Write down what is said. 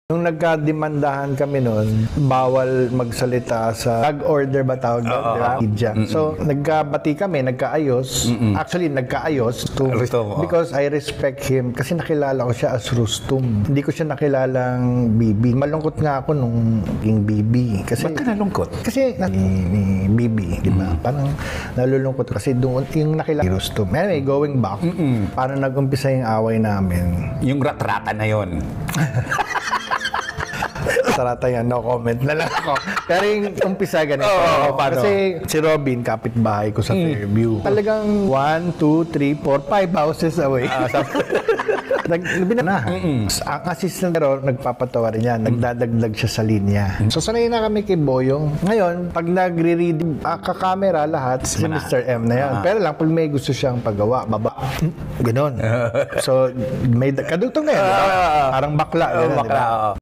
Nung nagka-demandahan kami noon, bawal magsalita sa tag-order ba tawag doon, di ba? Media. So, nagkabati kami, nagkaayos. Actually, nagkaayos because I respect him kasi nakilala ko siya as Rustum. Hindi ko siya nakilalang Bibi. Malungkot nga ako nung naging Bibi. Kasi, ba't ka nalungkot? Kasi ni Bibi, di ba? Parang nalulungkot kasi doon yung nakilala ni Rustum. Anyway, going back, parang nag-umpisa yung away namin. Yung ratrata na yon. Sarata yan, no comment na lang ako. Pero yung umpisa ganito. Kasi si Robin, kapitbahay ko sa Fairview. Talagang 1, 2, 3, 4, 5 houses away. Ang assistant pero nagpapatawa rin yan. Nagdadagdag siya sa linya. So sanay na kami kay Boyong. Ngayon, pag nagre-read, ka-camera lahat, si Mr. M na yan. Pero lang, pag may gusto siyang paggawa, baba. Ganon. So, may kadugtong na yan. Parang bakla. Bakla.